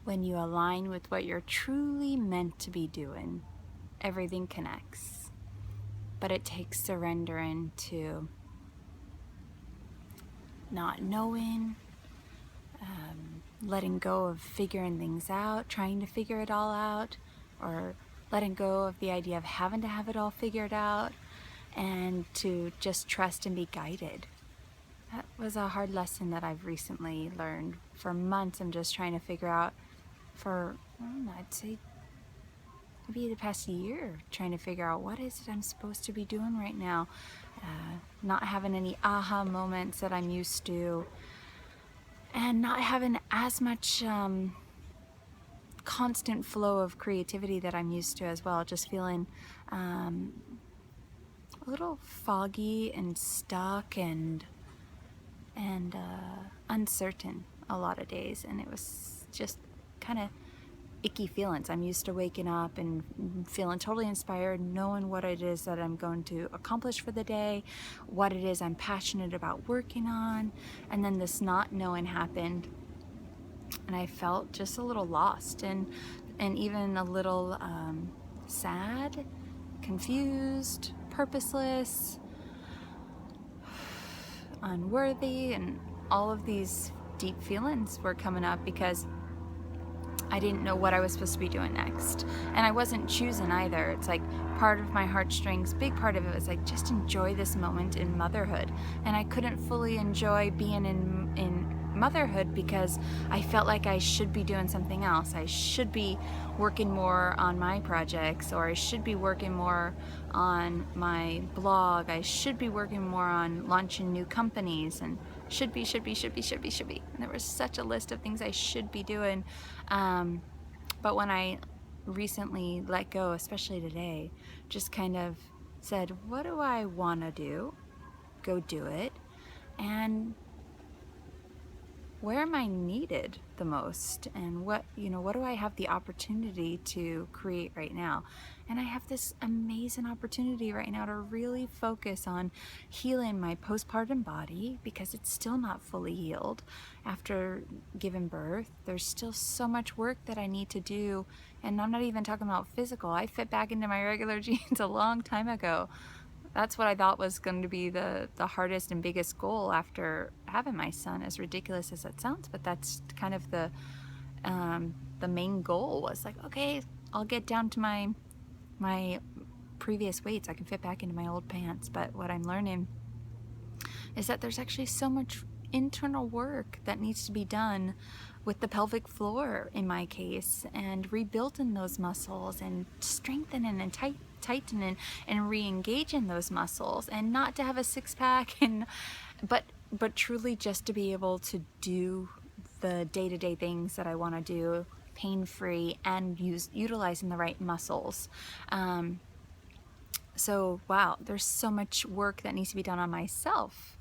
when you align with what you're truly meant to be doing, everything connects. But it takes surrendering to not knowing, letting go of figuring things out, trying to figure it all out, or letting go of the idea of having to have it all figured out, and to just trust and be guided. That was a hard lesson that I've recently learned. For months, I'm just trying to figure out, I'd say maybe the past year, trying to figure out what is it I'm supposed to be doing right now. Not having any aha moments that I'm used to, and not having as much constant flow of creativity that I'm used to as well. Just feeling a little foggy and stuck and uncertain a lot of days, and it was just kind of icky feelings. I'm used to waking up and feeling totally inspired, knowing what it is that I'm going to accomplish for the day, what it is I'm passionate about working on, and then this not knowing happened, and I felt just a little lost and even a little sad, confused, purposeless, unworthy, and all of these deep feelings were coming up because I didn't know what I was supposed to be doing next. And I wasn't choosing either. It's like part of my heartstrings, big part of it was like, just enjoy this moment in motherhood. And I couldn't fully enjoy being in motherhood because I felt like I should be doing something else. I should be working more on my projects, or I should be working more on my blog. I should be working more on launching new companies, and should be. And there was such a list of things I should be doing. But when I recently let go, especially today, just kind of said, what do I want to do? Go do it. And where am I needed the most, and what do I have the opportunity to create right now? And I have this amazing opportunity right now to really focus on healing my postpartum body, because it's still not fully healed after giving birth. There's still so much work that I need to do, and I'm not even talking about physical. I fit back into my regular jeans a long time ago. That's what I thought was going to be the hardest and biggest goal after having my son, as ridiculous as that sounds, but that's kind of the main goal. Was like, okay, I'll get down to my previous weights. I can fit back into my old pants. But what I'm learning is that there's actually so much internal work that needs to be done with the pelvic floor, in my case, and rebuilding those muscles and strengthening and tightening and re-engaging those muscles, and not to have a six-pack, and but truly just to be able to do the day-to-day things that I want to do pain-free and utilizing the right muscles. So wow, there's so much work that needs to be done on myself,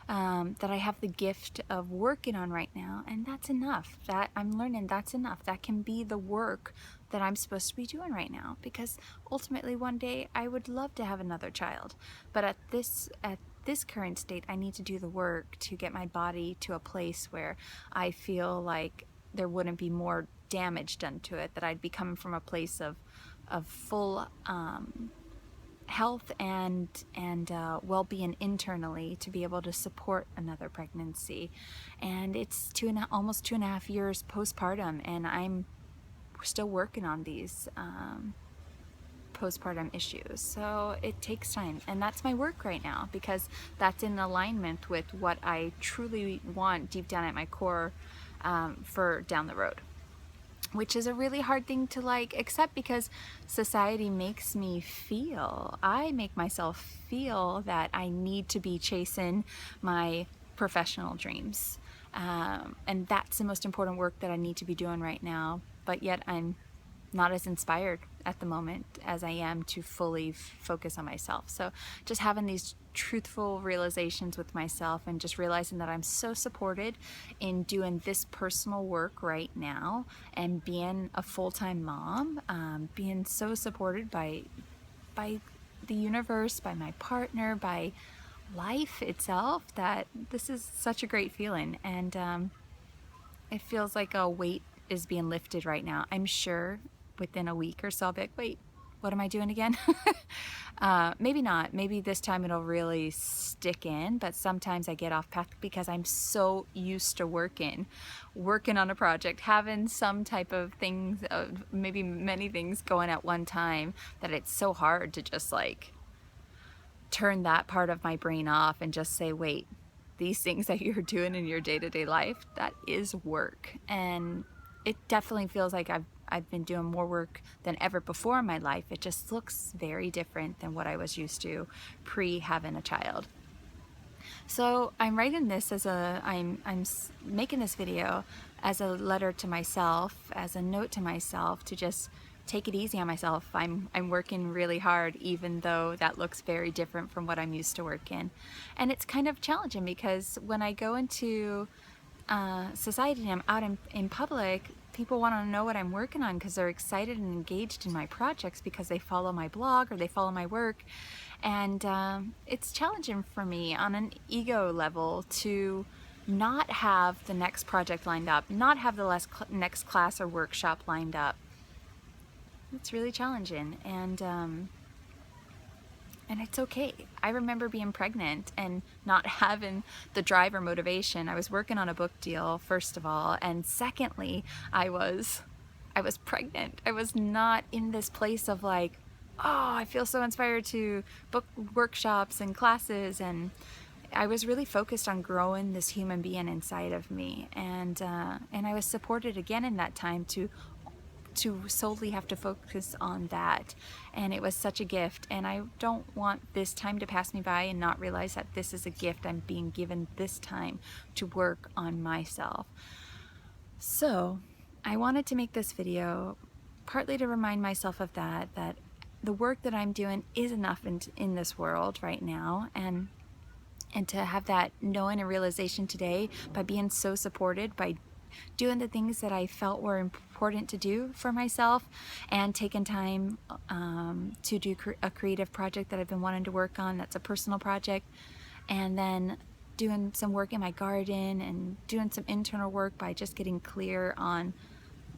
that I have the gift of working on right now, and that's enough. That I'm learning, that's enough. That can be the work that I'm supposed to be doing right now, because ultimately one day I would love to have another child, but at this current state, I need to do the work to get my body to a place where I feel like there wouldn't be more damage done to it, that I'd be coming from a place of full health and well-being internally, to be able to support another pregnancy. And it's almost 2.5 years postpartum, and I'm still working on these postpartum issues. So it takes time, and that's my work right now, because that's in alignment with what I truly want deep down at my core for down the road, which is a really hard thing to accept, because society makes me feel, I make myself feel that I need to be chasing my professional dreams. And that's the most important work that I need to be doing right now. But yet I'm not as inspired at the moment as I am to fully focus on myself. So just having these truthful realizations with myself, and just realizing that I'm so supported in doing this personal work right now, and being a full-time mom, being so supported by the universe, by my partner, by life itself, that this is such a great feeling. And it feels like a weight is being lifted right now. I'm sure within a week or so I'll be like, wait, what am I doing again? Maybe not. Maybe this time it'll really stick in, but sometimes I get off path because I'm so used to working on a project, having some type of things, maybe many things going at one time, that it's so hard to just like turn that part of my brain off and just say, wait, these things that you're doing in your day-to-day life, that is work. And it definitely feels like I've been doing more work than ever before in my life. It just looks very different than what I was used to pre having a child. So I'm writing this as I'm making this video as a letter to myself, as a note to myself to just take it easy on myself. I'm working really hard, even though that looks very different from what I'm used to working. And it's kind of challenging because when I go into society and I'm out in public, people want to know what I'm working on because they're excited and engaged in my projects because they follow my blog or they follow my work. And it's challenging for me on an ego level to not have the next project lined up, not have the next class or workshop lined up. It's really challenging, and it's okay. I remember being pregnant and not having the drive or motivation. I was working on a book deal, first of all, and secondly, I was pregnant. I was not in this place of like, oh, I feel so inspired to book workshops and classes, and I was really focused on growing this human being inside of me, and I was supported again in that time to solely have to focus on that, and it was such a gift. And I don't want this time to pass me by and not realize that this is a gift I'm being given this time to work on myself. So I wanted to make this video partly to remind myself of that the work that I'm doing is enough in this world right now, and to have that knowing and realization today by being so supported, by doing the things that I felt were important to do for myself, and taking time to do a creative project that I've been wanting to work on, that's a personal project, and then doing some work in my garden and doing some internal work by just getting clear on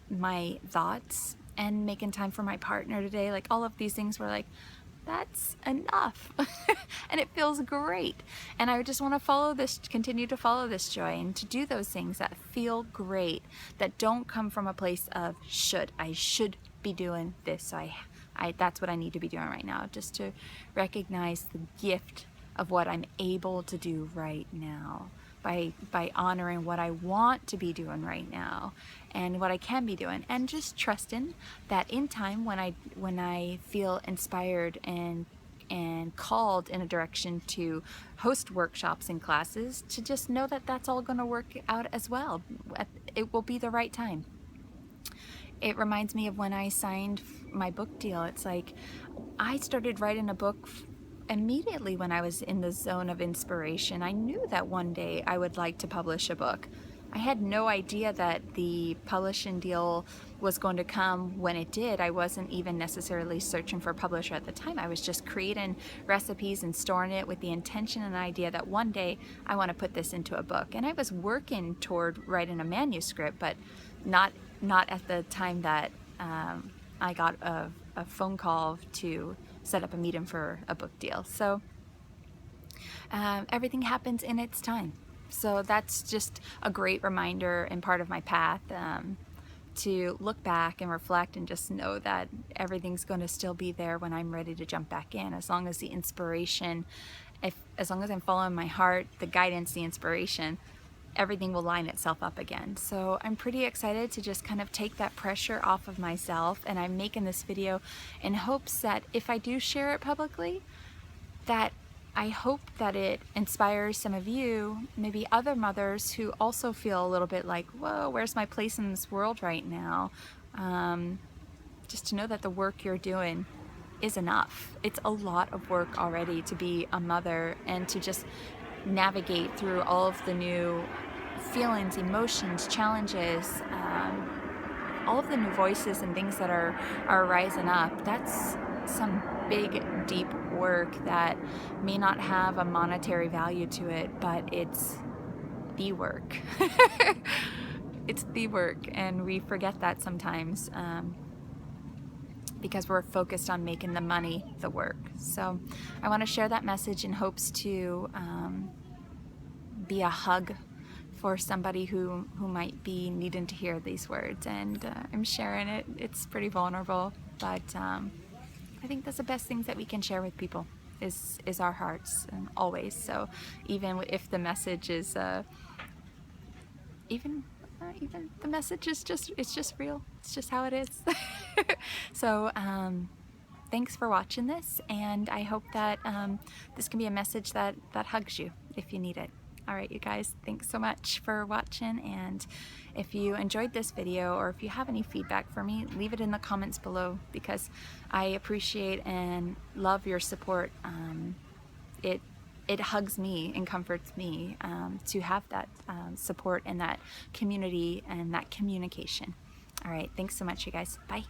my thoughts, and making time for my partner today. Like, all of these things were like, that's enough. And it feels great. And I just want to continue to follow this joy, and to do those things that feel great, that don't come from a place of I should be doing this, so that's what I need to be doing right now. Just to recognize the gift of what I'm able to do right now, by honoring what I want to be doing right now and what I can be doing, and just trusting that in time, when I feel inspired and called in a direction to host workshops and classes, to just know that that's all going to work out as well. It will be the right time. It reminds me of when I signed my book deal. It's like I started writing a book immediately when I was in the zone of inspiration. I knew that one day I would like to publish a book. I had no idea that the publishing deal was going to come when it did. I wasn't even necessarily searching for a publisher at the time. I was just creating recipes and storing it with the intention and idea that one day I want to put this into a book. And I was working toward writing a manuscript, but not at the time that I got a phone call to set up a meeting for a book deal. So everything happens in its time. So that's just a great reminder and part of my path, to look back and reflect and just know that everything's going to still be there when I'm ready to jump back in, as long as the inspiration, as long as I'm following my heart, the guidance, the inspiration, everything will line itself up again. So I'm pretty excited to just kind of take that pressure off of myself, and I'm making this video in hopes that if I do share it publicly, that I hope that it inspires some of you, maybe other mothers who also feel a little bit like, whoa, where's my place in this world right now? Just to know that the work you're doing is enough. It's a lot of work already to be a mother, and to just navigate through all of the new feelings, emotions, challenges, all of the new voices and things that are rising up. That's some big, deep work that may not have a monetary value to it, but it's the work. it's the work, and we forget that sometimes because we're focused on making the money the work. So I want to share that message in hopes to be a hug for somebody who might be needing to hear these words. And I'm sharing it. It's pretty vulnerable, but I think that's the best things that we can share with people is our hearts, and always. So even if the message is even the message is it's just real. It's just how it is. So thanks for watching this, and I hope that this can be a message that hugs you if you need it. All right, you guys, thanks so much for watching, and if you enjoyed this video or if you have any feedback for me, leave it in the comments below, because I appreciate and love your support. It hugs me and comforts me to have that support and that community and that communication. All right, thanks so much, you guys. Bye.